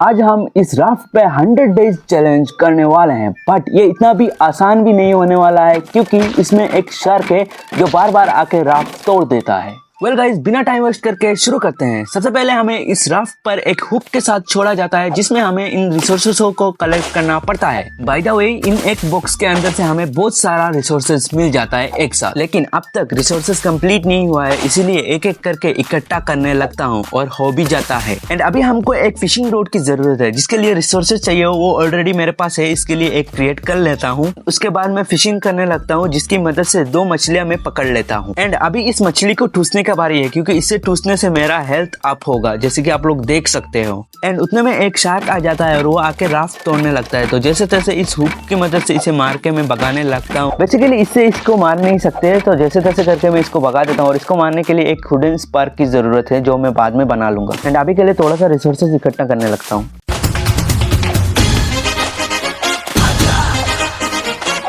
आज हम इस राफ्ट पे 100 डेज चैलेंज करने वाले हैं, बट ये इतना भी आसान भी नहीं होने वाला है क्योंकि इसमें एक शार्क है जो बार बार आके राफ्ट तोड़ देता है। वेल गाइस, बिना टाइम वेस्ट करके शुरू करते हैं। सबसे पहले हमें इस राफ्ट पर एक हुक के साथ छोड़ा जाता है जिसमें हमें इन रिसोर्सेस को कलेक्ट करना पड़ता है। बाय द वे, इन एक बॉक्स के अंदर से हमें बहुत सारा रिसोर्सेस मिल जाता है एक साथ, लेकिन अब तक रिसोर्सेस कंप्लीट नहीं हुआ है, इसीलिए एक एक करके इकट्ठा करने लगता हूँ और हो भी जाता है। एंड अभी हमको एक फिशिंग रोड की जरूरत है जिसके लिए रिसोर्सेज चाहिए, वो ऑलरेडी मेरे पास है, इसके लिए एक क्रिएट कर लेता हूँ। उसके बाद मैं फिशिंग करने लगता हूँ जिसकी मदद से 2 मछलियां मैं पकड़ लेता हूँ। एंड अभी इस मछली को ठूसने का बारी है क्योंकि इसे ठूसने से मेरा हेल्थ अप होगा, जैसे कि आप लोग देख सकते हो। एंड उतने में एक शार्क आ जाता है और वो आके राफ्ट तोड़ने लगता है, तो जैसे तैसे इस हुक की मदद से इसे मार के मैं भगाने लगता हूँ। बेसिकली इससे इसको मार नहीं सकते, तो जैसे तैसे करके मैं इसको भगा देता हूँ और इसको मारने के लिए एक वुडन स्पार्क की जरूरत है जो मैं बाद में बना लूंगा। एंड अभी के लिए थोड़ा सा रिसोर्सेज इकट्ठा करने लगता हूँ।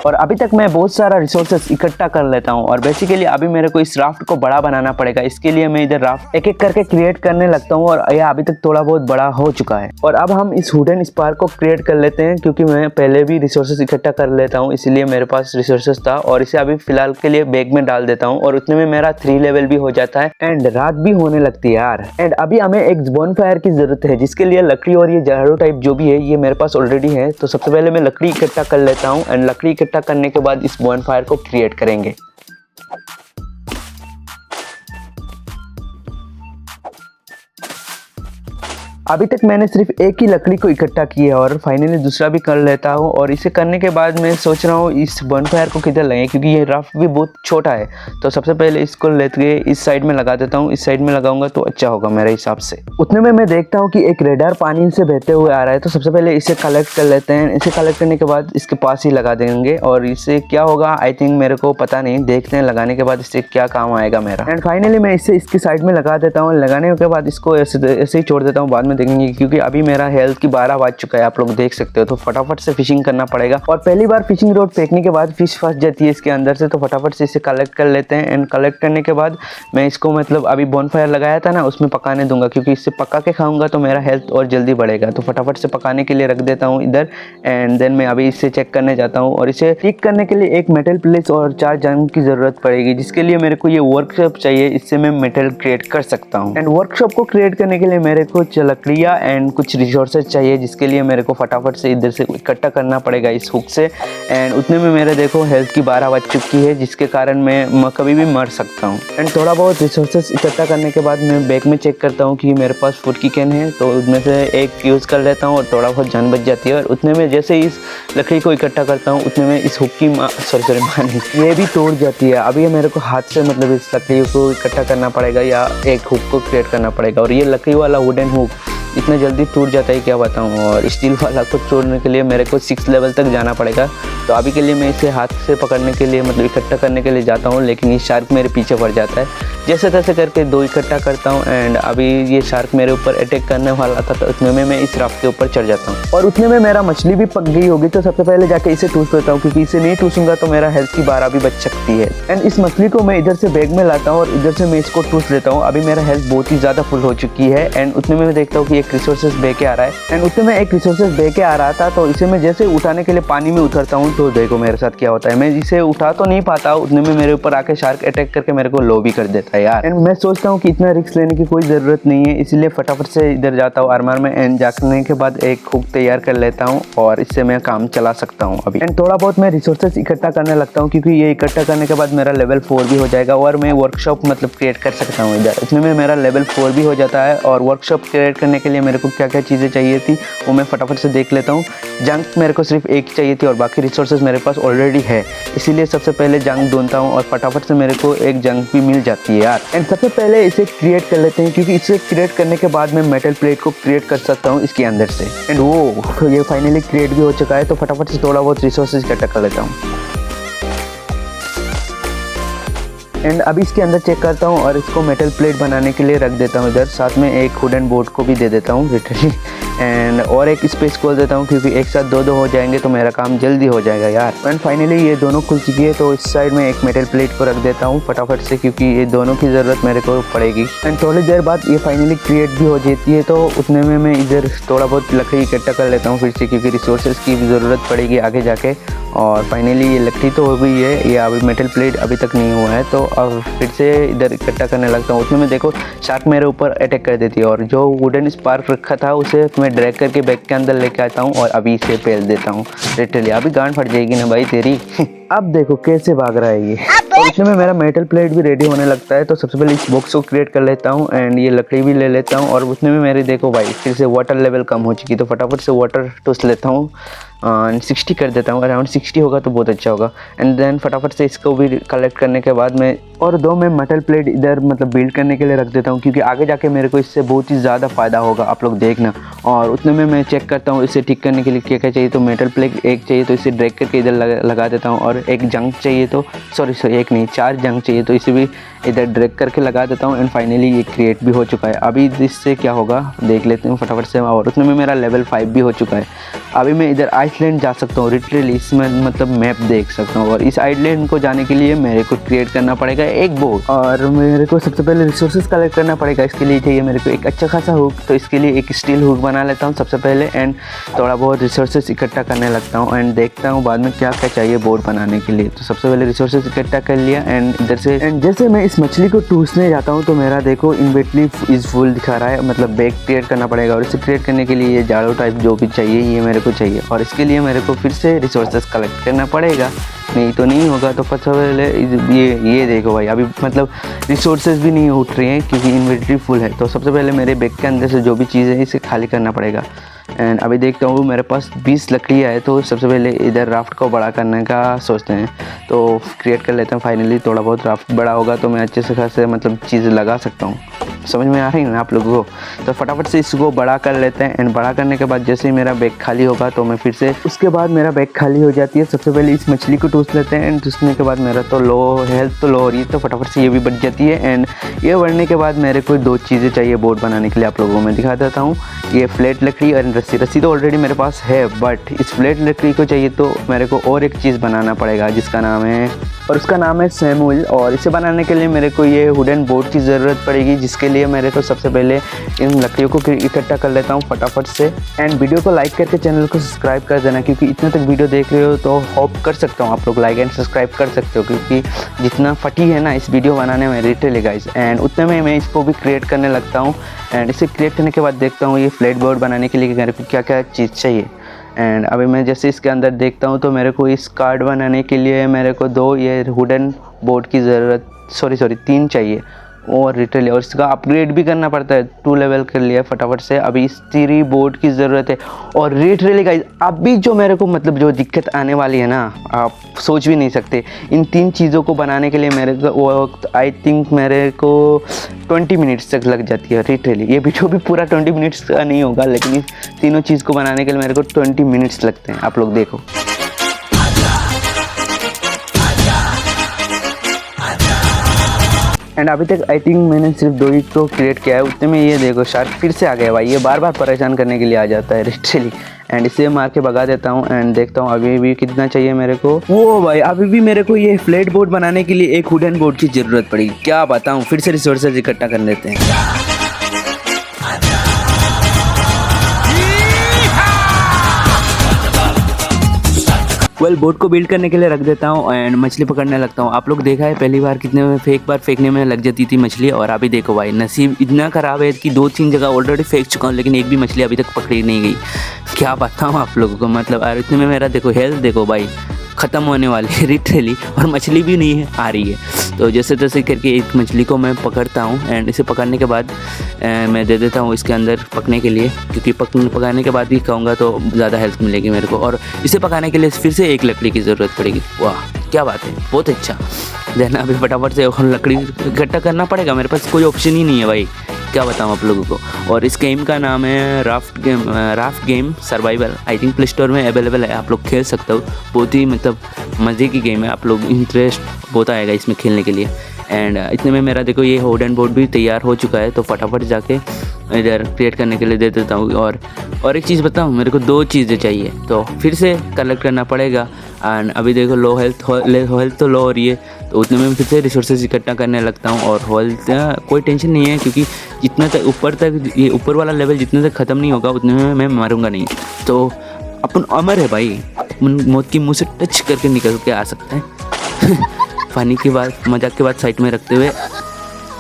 और अभी तक मैं बहुत सारा रिसोर्सेस इकट्ठा कर लेता हूँ और बेसिकली अभी मेरे को इस राफ्ट को बड़ा बनाना पड़ेगा। इसके लिए मैं इधर राफ्ट एक एक करके क्रिएट करने लगता हूँ और यह अभी तक थोड़ा बहुत बड़ा हो चुका है। और अब हम इस वुडन स्पार्क को क्रिएट कर लेते हैं क्योंकि मैं पहले भी रिसोर्सेस इकट्ठा कर लेता हूँ, इसीलिए मेरे पास रिसोर्सेस था। और इसे अभी फिलहाल के लिए बैग में डाल देता हूँ और उतने में मेरा 3 लेवल भी हो जाता है एंड रात भी होने लगती है यार। एंड अभी हमें एक बोनफायर की जरूरत है जिसके लिए लकड़ी और ये झाड़ू टाइप जो भी है ये मेरे पास ऑलरेडी है। तो सबसे पहले मैं लकड़ी इकट्ठा कर लेता हूँ एंड लकड़ी इकट्ठा करने के बाद इस बॉनफायर को क्रिएट करेंगे। अभी तक मैंने सिर्फ एक ही लकड़ी को इकट्ठा किया है और फाइनली दूसरा भी कर लेता हूँ। और इसे करने के बाद मैं सोच रहा हूँ इस बॉनफायर को किधर लगाएं क्योंकि ये राफ्ट भी बहुत छोटा है। तो सबसे पहले इसको लेके इस साइड में लगा देता हूँ, इस साइड में लगाऊंगा तो अच्छा होगा मेरे हिसाब से। उतने में मैं देखता हूँ कि एक रेडार पानी से बहते हुए आ रहा है, तो सबसे पहले इसे कलेक्ट कर लेते हैं। इसे कलेक्ट करने के बाद इसके पास ही लगा देंगे और इससे क्या होगा आई थिंक मेरे को पता नहीं, देखते हैं लगाने के बाद इससे क्या काम आएगा मेरा। एंड फाइनली मैं इसे इसकी साइड में लगा देता हूँ। लगाने के बाद इसको ऐसे ही छोड़ देता हूँ, बाद में देखेंगे क्योंकि अभी मेरा हेल्थ की 12 बज चुका है, आप लोग देख सकते हो। तो फटाफट से फिशिंग करना पड़ेगा और पहली बार फिशिंग रोड फेंकने के बाद फिश फंस जाती है इसके अंदर से, तो फटाफट से इसे कलेक्ट कर लेते हैं। एंड कलेक्ट करने के बाद मैं इसको मतलब अभी बॉनफायर लगाया था ना उसमें पकाने दूंगा क्योंकि इससे पका के खाऊंगा तो मेरा हेल्थ और जल्दी बढ़ेगा। तो फटाफट से पकाने के लिए रख देता हूँ इधर। एंड देन मैं अभी इसे चेक करने जाता हूँ और इसे ठीक करने के लिए एक मेटल प्लेस और 4 जंग की जरूरत पड़ेगी जिसके लिए मेरे को ये वर्कशॉप चाहिए, इससे मैं मेटल क्रिएट कर सकता हूँ। एंड वर्कशॉप को क्रिएट करने के लिए मेरे को लकड़ियाँ एंड कुछ रिसोर्सेज चाहिए जिसके लिए मेरे को फटाफट से इधर से इकट्ठा करना पड़ेगा इस हुक से। एंड उतने में मेरे देखो हेल्थ की 12 बज चुकी है जिसके कारण मैं कभी भी मर सकता हूँ। एंड थोड़ा बहुत रिसोर्सेज इकट्ठा करने के बाद मैं बैग में चेक करता हूँ कि मेरे पास फूड की कैन है, तो उसमें से एक यूज़ कर लेता हूँ और थोड़ा बहुत जान बच जाती है। और उतने में जैसे इस लकड़ी को इकट्ठा करता हूँ उतने में इस हुक की ये भी तोड़ जाती है। अभी मेरे को हाथ से मतलब इस लकड़ी को इकट्ठा करना पड़ेगा या एक हुक को क्रिएट करना पड़ेगा। और ये लकड़ी वाला वुडन हुक इतना जल्दी टूट जाता है क्या बताऊँ। और स्टील वाला को तोड़ने के लिए मेरे को 6 लेवल तक जाना पड़ेगा। तो अभी के लिए मैं इसे हाथ से पकड़ने के लिए मतलब इकट्ठा करने के लिए जाता हूँ, लेकिन ये शार्क मेरे पीछे पड़ जाता है। जैसे तैसे करके 2 इकट्ठा करता हूँ एंड अभी ये शार्क मेरे ऊपर अटैक करने वाला था, तो उतने में मैं इस राफ्ट के ऊपर चढ़ जाता हूँ। और उतने में मेरा मछली भी पक गई होगी, तो सबसे पहले जाके इसे ठूस लेता हूँ क्योंकि इसे नहीं ठूसूंगा तो मेरा हेल्थ की 12 भी बच सकती है। एंड इस मछली को मैं इधर से बैग में लाता हूँ और इधर से मैं इसको ठूस लेता हूँ। अभी मेरा हेल्थ बहुत ही ज़्यादा फुल हो चुकी है। एंड उतने में मैं देखता हूँ कि एक रिसोर्सेज बैग आ रहा है। एंड उतने में एक रिसोर्सेज दे के आ रहा था, तो इसे मैं जैसे उठाने के लिए पानी में उतरता हूँ तो देखो मेरे साथ क्या होता है। मैं इसे उठा तो नहीं पाता, उतने में मेरे ऊपर आके शार्क अटैक करके मेरे को लो भी कर देता है यार। एंड मैं सोचता हूँ कि इतना रिस्क लेने की कोई ज़रूरत नहीं है, इसलिए फटाफट से इधर जाता हूँ आर्मर में। एंड जाने के बाद एक हुक तैयार कर लेता हूँ और इससे मैं काम चला सकता हूँ अभी। एंड थोड़ा बहुत मैं रिसोर्सेज इकट्ठा करने लगता हूँ क्योंकि ये इकट्ठा करने के बाद मेरा लेवल 4 भी हो जाएगा और मैं वर्कशॉप मतलब क्रिएट कर सकता हूँ इधर। इसमें में मेरा लेवल 4 भी हो जाता है। और वर्कशॉप क्रिएट करने के लिए मेरे को क्या क्या चीज़ें चाहिए थी वो मैं फटाफट से देख लेता हूँ। जंक मेरे को सिर्फ एक ही चाहिए थी और बाकी रिसोर्सेज मेरे पास ऑलरेडी है, इसीलिए सबसे पहले जंक ढूंढता हूँ और फटाफट से मेरे को एक जंक भी मिल जाती है यार। एंड सबसे पहले इसे क्रिएट कर लेते हैं क्योंकि इसे क्रिएट करने के बाद मैं मेटल प्लेट को क्रिएट कर सकता हूँ इसके अंदर से। एंड वो ये फाइनली क्रिएट भी हो चुका है, तो फटाफट से थोड़ा बहुत रिसोर्सेज इकट्ठा कर लेता हूँ। एंड अभी इसके अंदर चेक करता हूँ और इसको मेटल प्लेट बनाने के लिए रख देता हूँ इधर। साथ में एक वुडन बोर्ड को भी दे देता हूँ लिटरली। एंड और एक स्पेस खोल देता हूँ क्योंकि एक साथ दो हो जाएंगे तो मेरा काम जल्दी हो जाएगा यार। एंड फाइनली ये दोनों खुल चुकी है, तो इस साइड में एक मेटल प्लेट को रख देता हूँ फटाफट से क्योंकि ये दोनों की ज़रूरत मेरे को पड़ेगी। एंड थोड़ी देर बाद ये फाइनली क्रिएट भी हो जाती है, तो उतने में मैं इधर थोड़ा बहुत लकड़ी इकट्ठा कर लेता हूँ फिर से क्योंकि रिसोर्सेज की भी ज़रूरत पड़ेगी आगे जाके। और फाइनली ये लकड़ी तो हो गई है, ये अभी मेटल प्लेट अभी तक नहीं हुआ है, तो अब फिर से इधर इकट्ठा करने लगता हूँ। उसमें मैं देखो शार्क मेरे ऊपर अटैक कर देती है और जो वुडन स्पार्क रखा था उसे मैं ड्रैग करके बैग के अंदर लेके आता हूँ और अभी इसे पेल देता हूँ। लिटरली अभी गांड फट जाएगी ना भाई तेरी। अब देखो कैसे भाग रहा है ये। और इसमें मेरा मेटल प्लेट भी रेडी होने लगता है, तो सबसे पहले इस बॉक्स को क्रिएट कर लेता हूँ एंड ये लकड़ी भी ले लेता हूँ। और उसमें भी मेरे देखो भाई फिर से वाटर लेवल कम हो चुकी, तो फटाफट से वाटर टूस लेता हूँ। 60 कर देता हूँ, अराउंड 60 होगा तो बहुत अच्छा होगा। एंड देन फटाफट से इसको भी कलेक्ट करने के बाद मैं और दो मैं मेटल प्लेट इधर मतलब बिल्ड करने के लिए रख देता हूँ क्योंकि आगे जाके मेरे को इससे बहुत ही ज़्यादा फ़ायदा होगा, आप लोग देखना। और उतने में मैं चेक करता हूँ इसे ठीक करने के लिए क्या क्या चाहिए, तो मेटल प्लेट एक चाहिए तो इसे ड्रैग करके इधर लगा देता हूँ। और एक जंग चाहिए तो सॉरी एक नहीं 4 जंग चाहिए तो इसे भी इधर ड्रैग करके लगा देता हूँ। एंड फाइनली ये क्रिएट भी हो चुका है। अभी इससे क्या होगा देख लेते हैं फटाफट से। और उसमें मेरा लेवल 5 भी हो चुका है। अभी मैं इधर आइसलैंड जा सकता हूँ, लिटरली इसमें मतलब मैप देख सकता हूँ। और इस आइसलैंड को जाने के लिए मेरे को क्रिएट करना पड़ेगा एक बोट, और मेरे को सबसे पहले रिसोर्सेज कलेक्ट करना पड़ेगा। इसके लिए चाहिए मेरे को एक अच्छा खासा हुक, तो इसके लिए एक स्टील हुक बना लेता हूँ सबसे पहले। एंड थोड़ा बहुत रिसोर्सेज इकट्ठा करने लगता हूँ एंड देखता हूँ बाद में क्या क्या चाहिए बोट बनाने के लिए। तो सबसे पहले रिसोर्सेज इकट्ठा कर लिया एंड इधर से एंड जैसे मैं इस मछली को टूसने जाता हूँ तो मेरा देखो इन्वेंटरी इज फुल दिखा रहा है, मतलब बैग क्रिएट करना पड़ेगा। और इसे क्रिएट करने के लिए ये जाड़ो टाइप जो भी चाहिए ये मेरे को चाहिए, और इसके लिए मेरे को फिर से रिसोर्सेज कलेक्ट करना पड़ेगा, नहीं तो नहीं होगा। तो सबसे पहले ये देखो भाई अभी मतलब रिसोर्सेज भी नहीं उठ रही हैं क्योंकि इन्वेंटरी फुल है। तो सबसे पहले मेरे बैग के अंदर से जो भी चीज़ है इसे खाली करना पड़ेगा। एंड अभी देखता हूँ मेरे पास 20 लकड़ियाँ है, तो सबसे पहले इधर राफ्ट को बड़ा करने का सोचते हैं, तो क्रिएट कर लेते हैं। फाइनली थोड़ा बहुत राफ्ट बड़ा होगा तो मैं अच्छे से खासे मतलब चीज़ लगा सकता हूँ। समझ में आ रही है ना आप लोगों को? तो फटाफट से इसको बड़ा कर लेते हैं। एंड बड़ा करने के बाद जैसे ही मेरा बैग खाली होगा तो मैं फिर से उसके बाद मेरा बैग खाली हो जाती है। सबसे पहले इस मछली को टूस लेते हैं एंड टूसने के बाद मेरा तो हेल्थ तो लो हो रही है, तो फटाफट से ये भी बढ़ जाती है। एंड ये बढ़ने के बाद मेरे को 2 चीज़ें चाहिए बोट बनाने के लिए, आप लोगों को मैं दिखा देता हूँ। ये फ्लैट लकड़ी और रस्सी तो ऑलरेडी मेरे पास है, बट इस फ्लैट लकड़ी को चाहिए तो मेरे को और एक चीज़ बनाना पड़ेगा जिसका नाम है, और उसका नाम है सैमुअल। और इसे बनाने के लिए मेरे को ये वुडन बोट की ज़रूरत पड़ेगी, जिसके लिए मेरे को सबसे पहले इन लकड़ियों को इकट्ठा कर लेता हूँ फटाफट से। एंड वीडियो को लाइक करके चैनल को सब्सक्राइब कर देना क्योंकि इतने तक वीडियो देख रहे हो तो होप कर सकता हूँ आप लोग लाइक एंड सब्सक्राइब कर सकते हो, क्योंकि जितना फटी है ना इस वीडियो बनाने में लिटरली गाइस। एंड उतने में मैं इसको भी क्रिएट करने लगता हूँ। एंड इसे क्रिएट करने के बाद देखता हूँ ये फ्लैट बोर्ड बनाने के लिए मेरे को क्या क्या चीज़ चाहिए। एंड अभी मैं जैसे इसके अंदर देखता हूँ तो मेरे को इस कार्ड बनाने के लिए मेरे को 2 ये वुडन बोर्ड की ज़रूरत सॉरी 3 चाहिए, और लिटरली और इसका अपग्रेड भी करना पड़ता है। 2 लेवल कर लिया फटाफट से। अभी इस 3 बोर्ड की ज़रूरत है। और लिटरली गाइस अभी जो मेरे को मतलब जो दिक्कत आने वाली है ना आप सोच भी नहीं सकते। इन 3 चीज़ों को बनाने के लिए मेरे को वक्त आई थिंक मेरे को 20 मिनट्स तक लग जाती है लिटरली। ये वीडियो भी पूरा 20 मिनट्स का नहीं होगा, लेकिन इस तीनों चीज़ को बनाने के लिए मेरे को 20 मिनट्स लगते हैं, आप लोग देखो। एंड अभी तक आई थिंक मैंने सिर्फ 2 ही तो क्रिएट किया है। उतने में ये देखो शार्क फिर से आ गया भाई, ये बार बार परेशान करने के लिए आ जाता है लिटरली। एंड इसे मार के भगा देता हूँ एंड देखता हूँ अभी भी कितना चाहिए मेरे को। वो भाई अभी भी मेरे को ये फ्लैट बोर्ड बनाने के लिए एक वुडन बोर्ड की ज़रूरत पड़ी, क्या बताऊँ। फिर से रिसोर्सेज इकट्ठा कर लेते हैं। बोट को बिल्ड करने के लिए रख देता हूँ एंड मछली पकड़ने लगता हूँ। आप लोग देखा है पहली बार कितने में एक बार फेंकने में लग जाती थी मछली, और अभी देखो भाई नसीब इतना ख़राब है कि 2-3 जगह ऑलरेडी फेंक चुका हूँ लेकिन एक भी मछली अभी तक पकड़ी नहीं गई। क्या बताऊँ आप लोगों को, मतलब और इतने में मेरा देखो हेल्थ देखो भाई ख़त्म होने वाली है लिटरली, और मछली भी नहीं है आ रही है। तो जैसे तैसे करके एक मछली को मैं पकड़ता हूँ एंड इसे पकड़ने के बाद मैं दे देता हूँ इसके अंदर पकने के लिए, क्योंकि पकाने के बाद भी खाऊंगा तो ज़्यादा हेल्थ मिलेगी मेरे को। और इसे पकाने के लिए फिर से एक लकड़ी की ज़रूरत पड़ेगी। वाह क्या बात है, बहुत अच्छा। देन अभी फटाफट से लकड़ी इकट्ठा करना पड़ेगा, मेरे पास कोई ऑप्शन ही नहीं है भाई, क्या बताऊँ आप लोगों को। और इस गेम का नाम है raft game survival. I think play store में अवेलेबल है, आप लोग खेल सकते हो। बहुत ही मतलब मज़े की गेम है, आप लोग इंटरेस्ट बहुत आएगा इसमें खेलने के लिए। एंड इतने में मेरा देखो ये वुडन बोर्ड भी तैयार हो चुका है, तो फटाफट जाके इधर क्रिएट करने के लिए दे देता हूँ। और एक चीज़ बताऊँ, मेरे को 2 चीज़ें चाहिए, तो फिर से कलेक्ट करना पड़ेगा। एंड अभी देखो लो हेल्थ तो लो हो रही है, तो उतने में फिर से रिसोर्सेज इकट्ठा करने लगता हूँ। और हेल्थ कोई टेंशन नहीं है, क्योंकि जितना तक ये ऊपर वाला लेवल जितने तक ख़त्म नहीं होगा उतने में मैं मरूंगा नहीं। तो अपन अमर है भाई, मौत की मुँह से टच करके निकल के आ सकता है। फ़नी की बात, मजाक की बात साइड में रखते हुए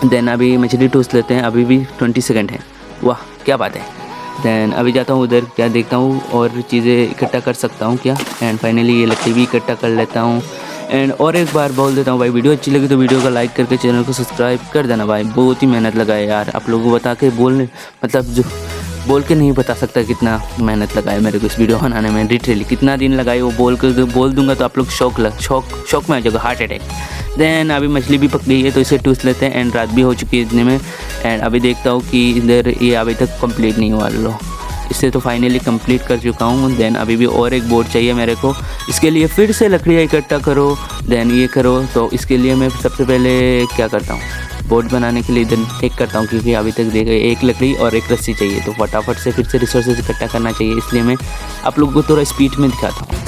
देन अभी मछली टूस लेते हैं। अभी भी 20 सेकंड है, वाह क्या बात है। देन अभी जाता हूँ उधर, क्या देखता हूँ और चीज़ें इकट्ठा कर सकता हूँ क्या। एंड फाइनली ये लकड़ी भी इकट्ठा कर लेता हूँ। एंड और एक बार बोल देता हूँ भाई, वीडियो अच्छी लगी तो वीडियो को लाइक करके चैनल को सब्सक्राइब कर देना भाई। बहुत ही मेहनत लगाए यार, आप लोगों को बता के बोल के नहीं बता सकता कितना मेहनत लगाए मेरे को इस वीडियो बनाने में। लिटरली कितना दिन लगाए वो बोल दूंगा तो आप लोग शौक में आ जाएगा, हार्ट अटैक। देन अभी मछली भी पक गई है, तो इसे टूस लेते हैं। एंड रात भी हो चुकी है इतने में। एंड अभी देखता हूँ कि इधर ये अभी तक कंप्लीट नहीं हुआ। लो इससे तो फाइनली कंप्लीट कर चुका हूँ। देन अभी भी और एक बोर्ड चाहिए मेरे को, इसके लिए फिर से लकड़ियाँ इकट्ठा करो, देन ये करो। तो इसके लिए मैं सबसे पहले क्या करता हूँ, बोर्ड बनाने के लिए इधर एक करता हूँ, क्योंकि अभी तक देखो एक लकड़ी और एक रस्सी चाहिए, तो फटाफट से फिर से रिसोर्सेज इकट्ठा करना चाहिए। इसलिए मैं आप लोगों को थोड़ा स्पीड में दिखाता हूँ।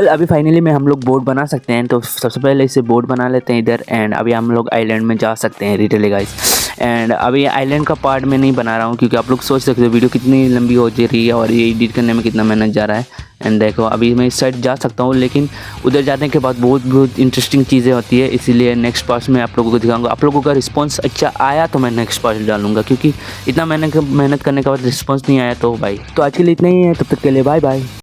अभी फाइनली में हम लोग बोर्ड बना सकते हैं, तो सबसे पहले इसे बोर्ड बना लेते हैं इधर। एंड अभी हम लोग आइलैंड में जा सकते हैं रिटेली गाइस। एंड अभी आइलैंड का पार्ट में नहीं बना रहा हूँ, क्योंकि आप लोग सोच सकते हो वीडियो कितनी लंबी हो जा रही है और ये एडिट करने में कितना मेहनत जा रहा है। एंड देखो अभी मैं इस साइड जा सकता हूँ, लेकिन उधर जाने के बाद बहुत इंटरेस्टिंग चीज़ें होती है, इसीलिए नेक्स्ट पार्ट में आप लोगों को दिखाऊंगा। आप लोगों का रिस्पांस अच्छा आया तो मैं नेक्स्ट पार्ट डालूंगा, क्योंकि इतना मेहनत करने के बाद रिस्पांस नहीं आया तो भाई। तो आज के लिए इतना ही है, तब तक के लिए बाय बाय।